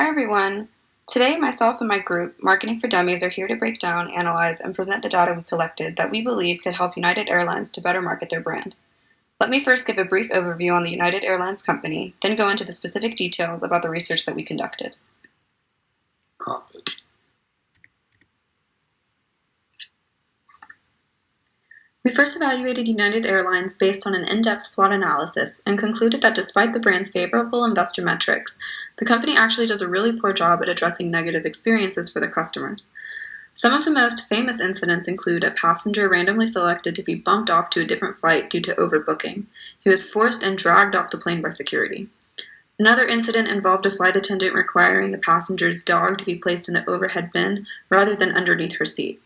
Hi everyone! Today myself and my group, Marketing for Dummies, are here to break down, analyze, and present the data we collected that we believe could help United Airlines to better market their brand. Let me first give a brief overview on the United Airlines company, then go into the specific details about the research that we conducted. Cockpit. We first evaluated United Airlines based on an in-depth SWOT analysis and concluded that despite the brand's favorable investor metrics, the company actually does a really poor job at addressing negative experiences for their customers. Some of the most famous incidents include a passenger randomly selected to be bumped off to a different flight due to overbooking. He was forced and dragged off the plane by security. Another incident involved a flight attendant requiring the passenger's dog to be placed in the overhead bin rather than underneath her seat.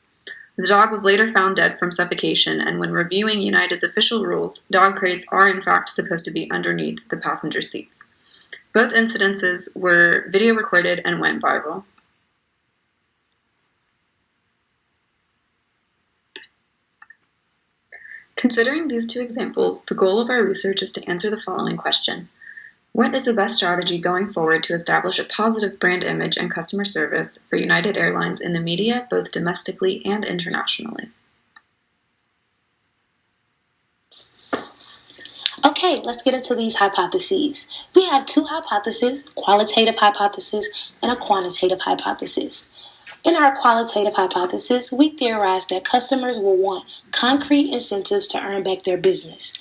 The dog was later found dead from suffocation, and when reviewing United's official rules, dog crates are in fact supposed to be underneath the passenger seats. Both incidences were video recorded and went viral. Considering these two examples, the goal of our research is to answer the following question. What is the best strategy going forward to establish a positive brand image and customer service for United Airlines in the media, both domestically and internationally? Okay, let's get into these hypotheses. We have two hypotheses, qualitative hypothesis and a quantitative hypothesis. In our qualitative hypothesis, we theorize that customers will want concrete incentives to earn back their business.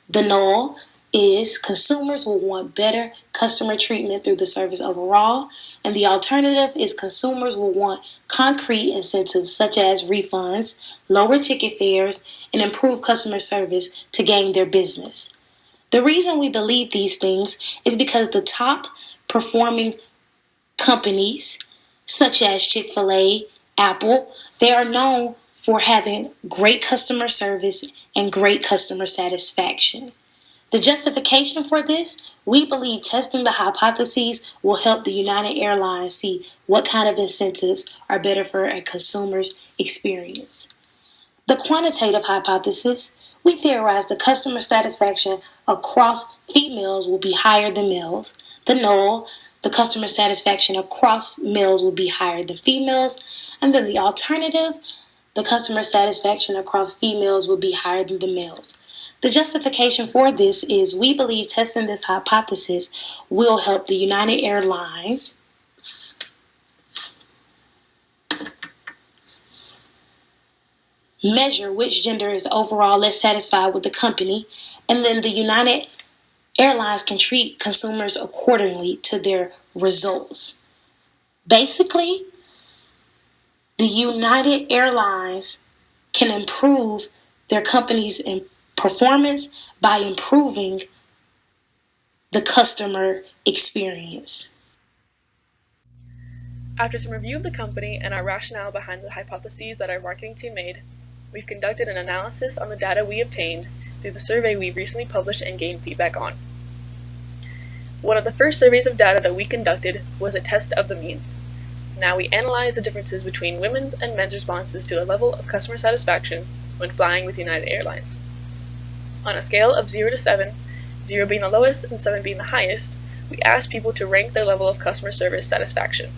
The null is consumers will want better customer treatment through the service overall, and the alternative is consumers will want concrete incentives such as refunds, lower ticket fares, and improved customer service to gain their business. The reason we believe these things is because the top performing companies such as Chick-fil-A, Apple, they are known for having great customer service and great customer satisfaction. The justification for this, we believe testing the hypotheses will help the United Airlines see what kind of incentives are better for a consumer's experience. The quantitative hypothesis, we theorize the customer satisfaction across females will be higher than males. The null, the customer satisfaction across males will be higher than females. And then the alternative, the customer satisfaction across females will be higher than the males. The justification for this is we believe testing this hypothesis will help the United Airlines measure which gender is overall less satisfied with the company, and then the United Airlines can treat consumers accordingly to their results. Basically, the United Airlines can improve their company's performance by improving the customer experience. After some review of the company and our rationale behind the hypotheses that our marketing team made, we've conducted an analysis on the data we obtained through the survey we recently published and gained feedback on. One of the first surveys of data that we conducted was a test of the means. Now we analyze the differences between women's and men's responses to a level of customer satisfaction when flying with United Airlines. On a scale of 0 to 7, 0 being the lowest and 7 being the highest, we asked people to rank their level of customer service satisfaction.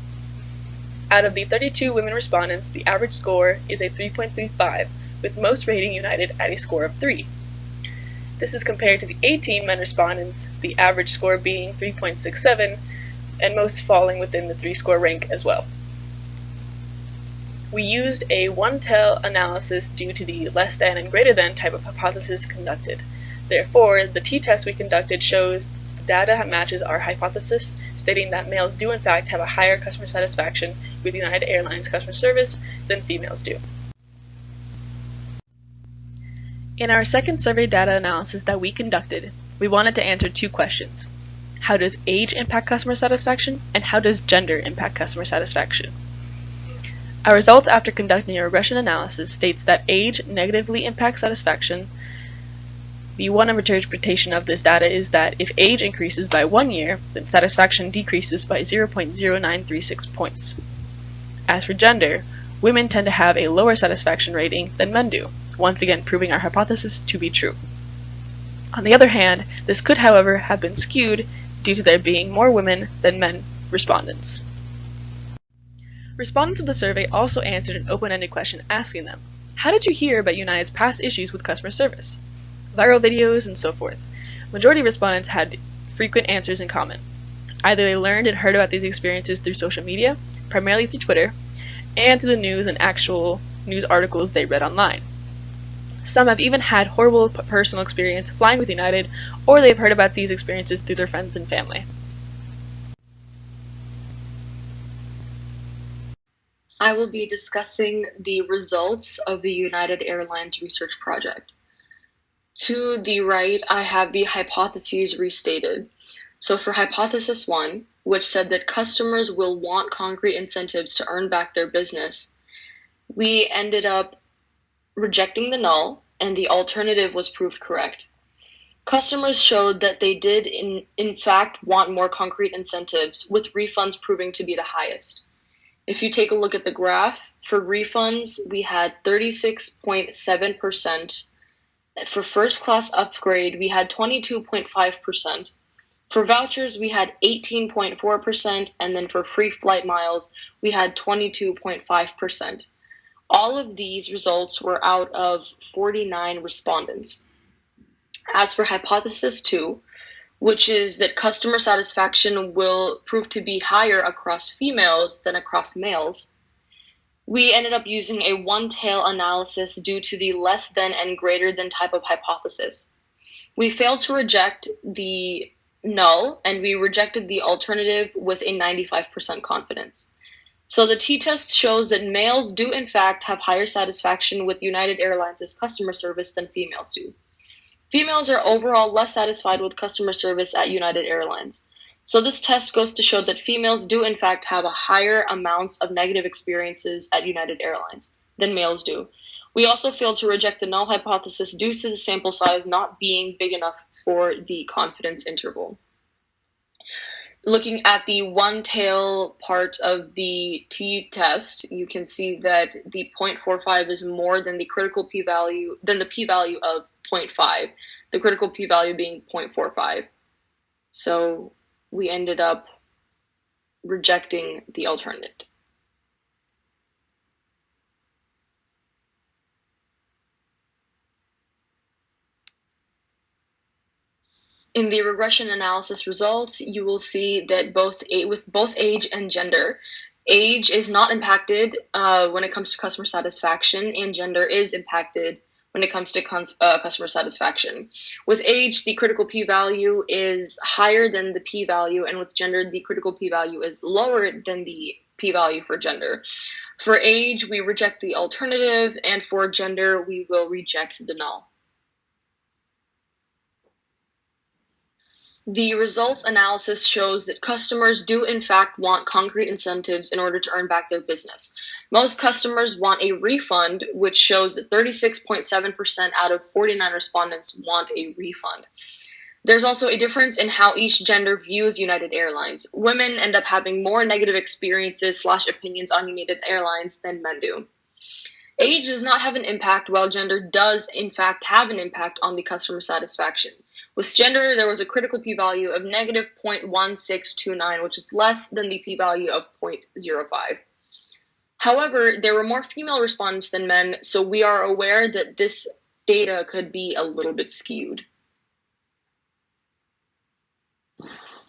Out of the 32 women respondents, the average score is a 3.35, with most rating United at a score of 3. This is compared to the 18 men respondents, the average score being 3.67, and most falling within the 3-score rank as well. We used a one-tail analysis due to the less than and greater than type of hypothesis conducted. Therefore, the t-test we conducted shows the data matches our hypothesis, stating that males do in fact have a higher customer satisfaction with United Airlines customer service than females do. In our second survey data analysis that we conducted, we wanted to answer two questions. How does age impact customer satisfaction, and how does gender impact customer satisfaction? Our results after conducting a regression analysis states that age negatively impacts satisfaction. The one interpretation of this data is that if age increases by 1 year, then satisfaction decreases by 0.0936 points. As for gender, women tend to have a lower satisfaction rating than men do, once again proving our hypothesis to be true. On the other hand, this could however have been skewed due to there being more women than men respondents. Respondents of the survey also answered an open-ended question asking them, how did you hear about United's past issues with customer service? Viral videos and so forth. Majority of respondents had frequent answers in common. Either they learned and heard about these experiences through social media, primarily through Twitter, and through the news and actual news articles they read online. Some have even had horrible personal experience flying with United, or they've heard about these experiences through their friends and family. I will be discussing the results of the United Airlines research project. To the right, I have the hypotheses restated. So for hypothesis 1, which said that customers will want concrete incentives to earn back their business, we ended up rejecting the null, and the alternative was proved correct. Customers showed that they did in fact want more concrete incentives, with refunds proving to be the highest. If you take a look at the graph, for refunds, we had 36.7%. For first class upgrade, we had 22.5%. For vouchers, we had 18.4%, and then for free flight miles, we had 22.5%. All of these results were out of 49 respondents. As for hypothesis 2, which is that customer satisfaction will prove to be higher across females than across males, we ended up using a one-tail analysis due to the less than and greater than type of hypothesis. We failed to reject the null, and we rejected the alternative with a 95% confidence. So the t-test shows that males do in fact have higher satisfaction with United Airlines' customer service than females do. Females are overall less satisfied with customer service at United Airlines. So this test goes to show that females do in fact have a higher amounts of negative experiences at United Airlines than males do. We also failed to reject the null hypothesis due to the sample size not being big enough for the confidence interval. Looking at the one-tail part of the t-test, you can see that the 0.45 is more than the critical p-value of 0.5, the critical p-value being 0.45. So we ended up rejecting the alternative. In the regression analysis results, you will see that with both age and gender, age is not impacted when it comes to customer satisfaction, and gender is impacted when it comes to customer satisfaction. With age, the critical p-value is higher than the p-value, and with gender, the critical p-value is lower than the p-value for gender. For age, we reject the alternative, and for gender, we will reject the null. The results analysis shows that customers do in fact want concrete incentives in order to earn back their business. Most customers want a refund, which shows that 36.7% out of 49 respondents want a refund. There's also a difference in how each gender views United Airlines. Women end up having more negative experiences / opinions on United Airlines than men do. Age does not have an impact, while gender does in fact have an impact on the customer satisfaction. With gender, there was a critical p-value of negative 0.1629, which is less than the p-value of 0.05. However, there were more female respondents than men, so we are aware that this data could be a little bit skewed.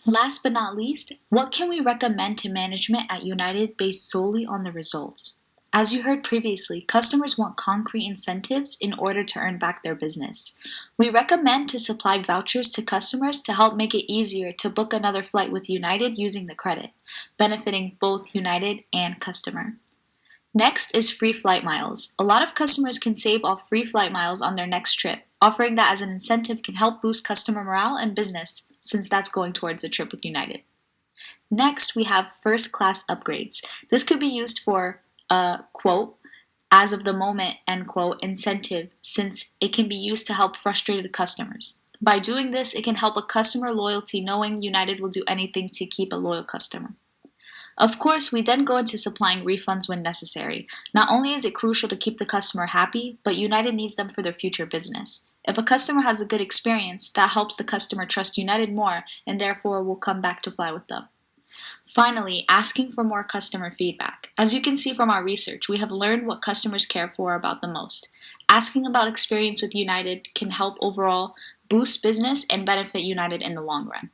Last but not least, what can we recommend to management at United based solely on the results? As you heard previously, customers want concrete incentives in order to earn back their business. We recommend to supply vouchers to customers to help make it easier to book another flight with United using the credit, benefiting both United and customer. Next is free flight miles. A lot of customers can save off free flight miles on their next trip. Offering that as an incentive can help boost customer morale and business, since that's going towards a trip with United. Next, we have first class upgrades. This could be used for quote, as of the moment, end quote, incentive, since it can be used to help frustrated customers. By doing this, it can help a customer loyalty knowing United will do anything to keep a loyal customer. Of course, we then go into supplying refunds when necessary. Not only is it crucial to keep the customer happy, but United needs them for their future business. If a customer has a good experience, that helps the customer trust United more and therefore will come back to fly with them. Finally, asking for more customer feedback. As you can see from our research, we have learned what customers care for about the most. Asking about experience with United can help overall boost business and benefit United in the long run.